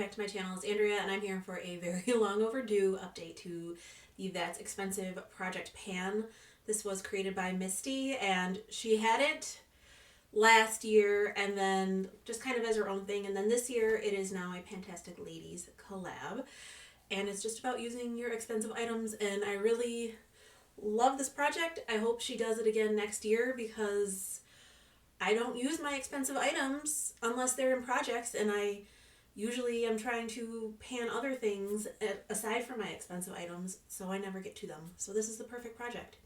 back to my channel. It's Andrea, and I'm here for a very long overdue update to the That's Expensive Project Pan. This was created by Misty, and she had it last year and then just kind of as her own thing, and then this year it is now a Fantastic Ladies collab, and it's just about using your expensive items, and I really love this project. I hope she does it again next year because I don't use my expensive items unless they're in projects, and I usually am trying to pan other things aside from my expensive items, so I never get to them. So this is the perfect project.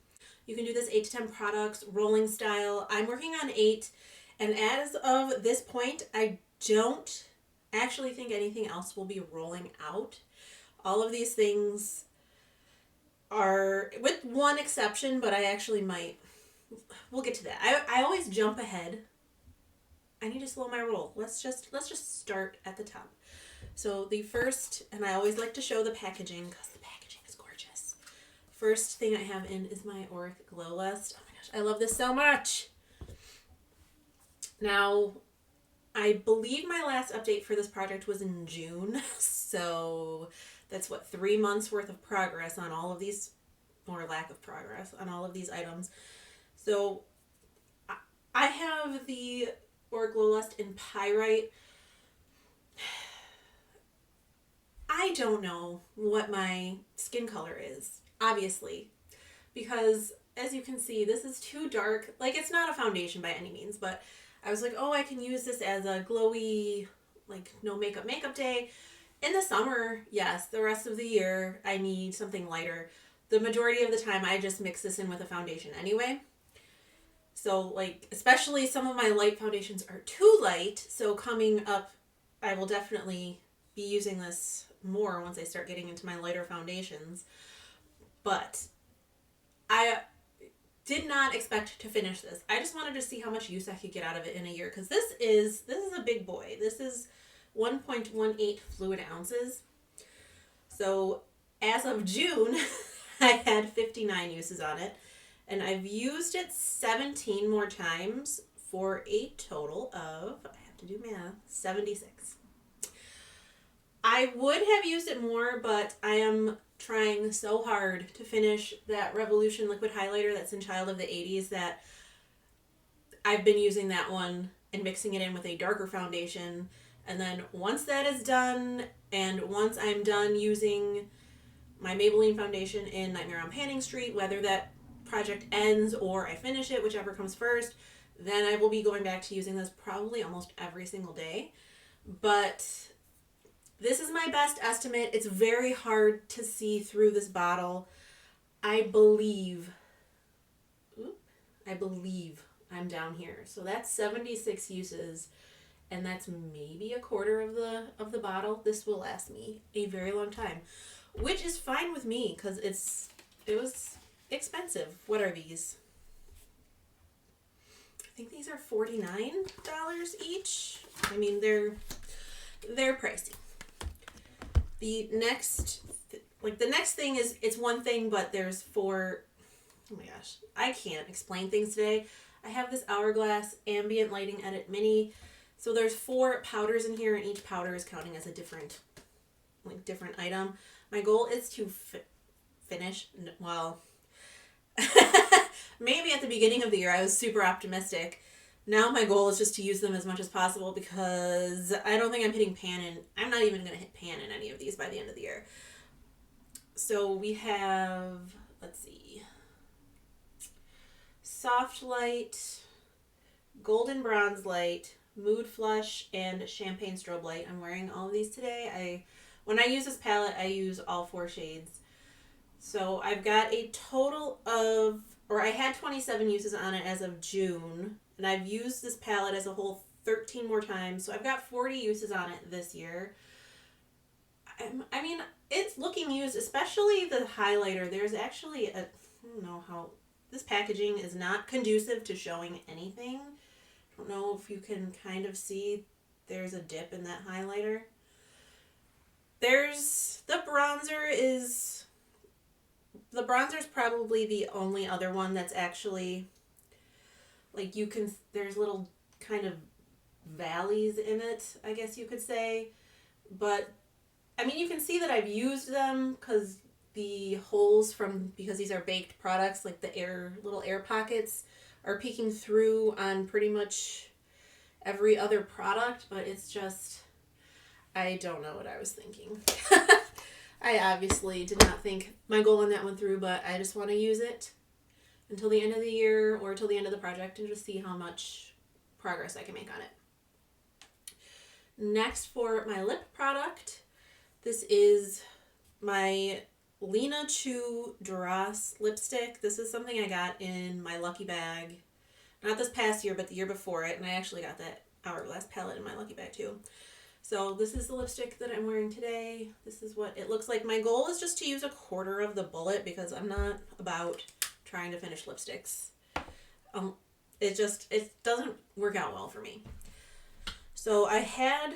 You can do this 8 to 10 products, rolling style. I'm working on 8, and as of this point, I don't actually think anything else will be rolling out. All of these things are, with one exception, but I actually might. We'll get to that. I always jump ahead. I need to slow my roll. Let's just start at the top. So the first, and I always like to show the packaging because the packaging is gorgeous. First thing I have in is my Auric Glow Lust. Oh my gosh, I love this so much. Now, I believe my last update for this project was in June, so that's what, 3 months worth of progress on all of these, or lack of progress on all of these items. So I have the Auric Glow Lust in Pyrite. I don't know what my skin color is, obviously, because as you can see, this is too dark. Like, it's not a foundation by any means, but I was like, oh, I can use this as a glowy, like, no makeup day. In the summer, yes. The rest of the year, I need something lighter. The majority of the time, I just mix this in with a foundation anyway. So, like, especially some of my light foundations are too light. So coming up, I will definitely be using this more once I start getting into my lighter foundations. But I did not expect to finish this. I just wanted to see how much use I could get out of it in a year. Because this is a big boy. This is 1.18 fluid ounces. So as of June, I had 59 uses on it. And I've used it 17 more times for a total of, I have to do math, 76. I would have used it more, but I am trying so hard to finish that Revolution liquid highlighter that's in Child of the 80s that I've been using that one and mixing it in with a darker foundation. And then once that is done, and once I'm done using my Maybelline foundation in Nightmare on Panning Street, whether that project ends or I finish it, whichever comes first, then I will be going back to using this probably almost every single day. But this is my best estimate. It's very hard to see through this bottle. I believe I'm down here. So that's 76 uses, and that's maybe a quarter of the bottle. This will last me a very long time, which is fine with me because it was expensive. What are these? I think these are $49 each. I mean, they're pricey. The next thing is, it's one thing, but there's 4. Oh my gosh, I can't explain things today. I have this Hourglass Ambient Lighting Edit Mini. So there's 4 powders in here, and each powder is counting as a different item. My goal is to finish, well, maybe at the beginning of the year I was super optimistic. Now my goal is just to use them as much as possible because I don't think I'm hitting pan in. I'm not even going to hit pan in any of these by the end of the year. So we have, let's see, Soft Light, Golden Bronze Light, Mood Flush, and Champagne Strobe Light. I'm wearing all of these today. When I use this palette, I use all 4 shades. So I've got a total of, or I had 27 uses on it as of June, and I've used this palette as a whole 13 more times. So I've got 40 uses on it this year. I mean, it's looking used, especially the highlighter. There's actually I don't know how, this packaging is not conducive to showing anything. I don't know if you can kind of see there's a dip in that highlighter. The bronzer's probably the only other one that's actually, like, there's little kind of valleys in it, I guess you could say. but I mean, you can see that I've used them because the holes because these are baked products, like the little air pockets are peeking through on pretty much every other product, but it's just, I don't know what I was thinking. I obviously did not think my goal on that one through, but I just want to use it until the end of the year or till the end of the project and just see how much progress I can make on it. Next, for my lip product, this is my Lena Chu Duras lipstick. This is something I got in my lucky bag. Not this past year, but the year before it. And I actually got that Hourglass palette in my lucky bag too. So this is the lipstick that I'm wearing today. This is what it looks like. My goal is just to use a quarter of the bullet because I'm not about trying to finish lipsticks. It doesn't work out well for me. So I had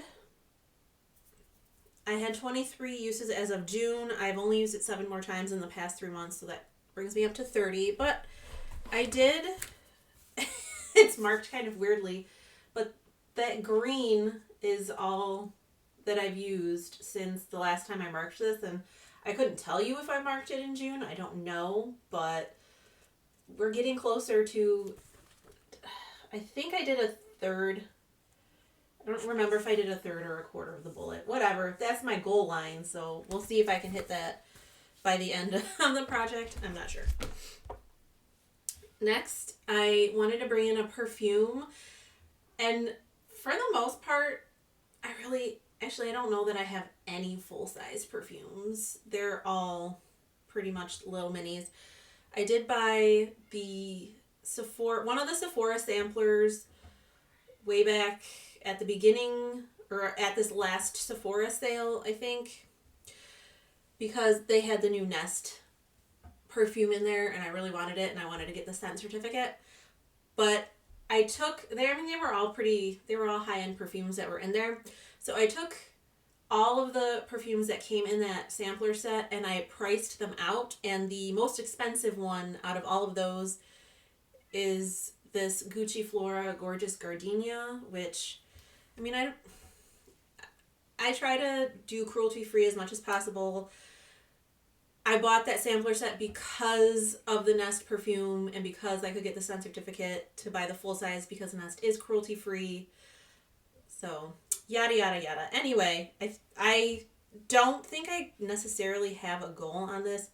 23 uses as of June. I've only used it 7 more times in the past 3 months, so that brings me up to 30. But I did, it's marked kind of weirdly, but that green is all that I've used since the last time I marked this, and I couldn't tell you if I marked it in June. I don't know, but we're getting closer to, I think I did a third. I don't remember if I did a third or a quarter of the bullet. Whatever. That's my goal line, so we'll see if I can hit that by the end of the project. I'm not sure. Next, I wanted to bring in a perfume. And for the most part, I don't know that I have any full-size perfumes. They're all pretty much little minis. I did buy one of the Sephora samplers way back at the beginning, or at this last Sephora sale, I think, because they had the new Nest perfume in there, and I really wanted it, and I wanted to get the scent certificate. But they were all high-end perfumes that were in there. So I took all of the perfumes that came in that sampler set, and I priced them out, and the most expensive one out of all of those is this Gucci Flora Gorgeous Gardenia, which, I mean, I try to do cruelty-free as much as possible. I bought that sampler set because of the Nest perfume and because I could get the scent certificate to buy the full size because Nest is cruelty-free. So, yada, yada, yada. Anyway, I don't think I necessarily have a goal on this.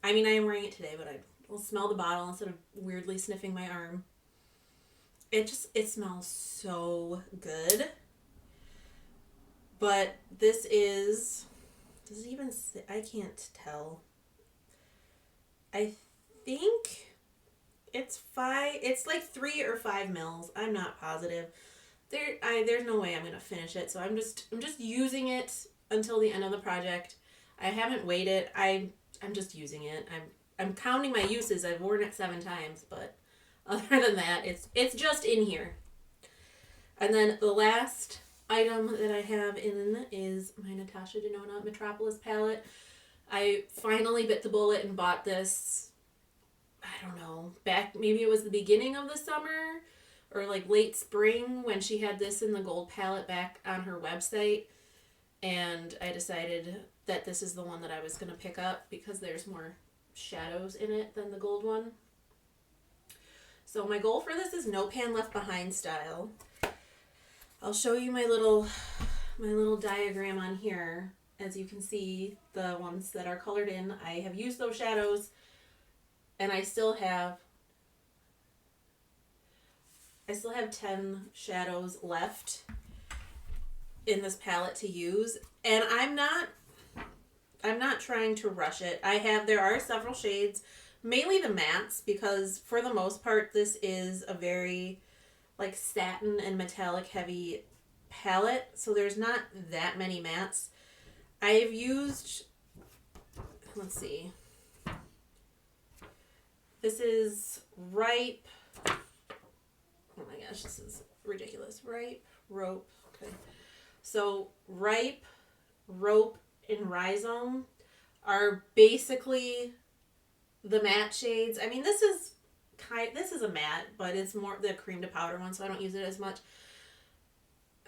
I am wearing it today, but I will smell the bottle instead of weirdly sniffing my arm. It smells so good. But this is, does it even say, I can't tell. I think it's like 3 or 5 mils. I'm not positive. There's no way I'm gonna finish it, so I'm just using it until the end of the project. I haven't weighed it. I'm just using it. I'm counting my uses. I've worn it 7 times, but other than that, it's just in here. And then the last item that I have in is my Natasha Denona Metropolis palette. I finally bit the bullet and bought this, I don't know, back, maybe it was the beginning of the summer or like late spring when she had this in the gold palette back on her website. And I decided that this is the one that I was going to pick up because there's more shadows in it than the gold one. So my goal for this is no pan left behind style. I'll show you my little diagram on here. As you can see, the ones that are colored in, I have used those shadows, and I still have 10 shadows left in this palette to use, and I'm not trying to rush it. There are several shades, mainly the mattes, because for the most part this is a very like satin and metallic heavy palette, so there's not that many mattes. I've used, let's see, this is Ripe, oh my gosh, this is ridiculous, Rope, okay. So Ripe, Rope, and Rhizome are basically the matte shades. I mean, this is a matte, but it's more the cream to powder one, so I don't use it as much.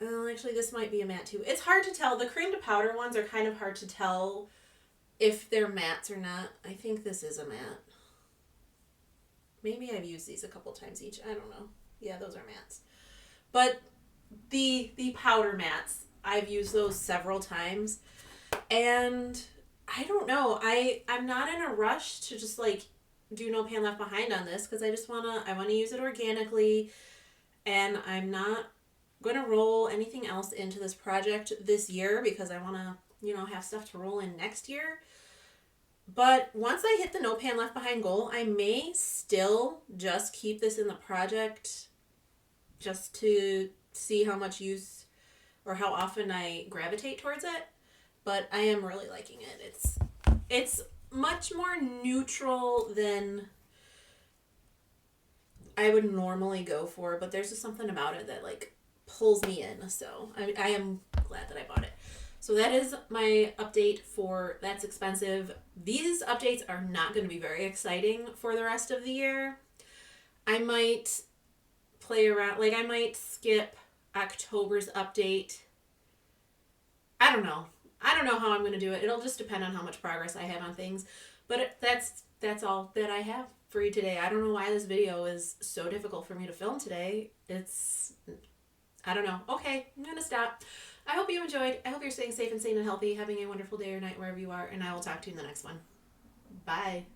Actually, this might be a matte too. It's hard to tell. The cream to powder ones are kind of hard to tell if they're mattes or not. I think this is a matte. Maybe I've used these a couple times each. I don't know. Yeah, those are mattes. But the powder mattes, I've used those several times. And I don't know. I'm not in a rush to just like do no pan left behind on this because I wanna use it organically, and I'm not gonna roll anything else into this project this year because I wanna, have stuff to roll in next year. But once I hit the no pan left behind goal, I may still just keep this in the project just to see how much use or how often I gravitate towards it. But I am really liking it. It's much more neutral than I would normally go for, but there's just something about it that like pulls me in. So I am glad that I bought it. So that is my update for That's Expensive. These updates are not going to be very exciting for the rest of the year. I might play around, like I might skip October's update. I don't know. I don't know how I'm going to do it. It'll just depend on how much progress I have on things. But that's all that I have for you today. I don't know why this video is so difficult for me to film today. I don't know. Okay, I'm going to stop. I hope you enjoyed. I hope you're staying safe and sane and healthy, having a wonderful day or night wherever you are, and I will talk to you in the next one. Bye.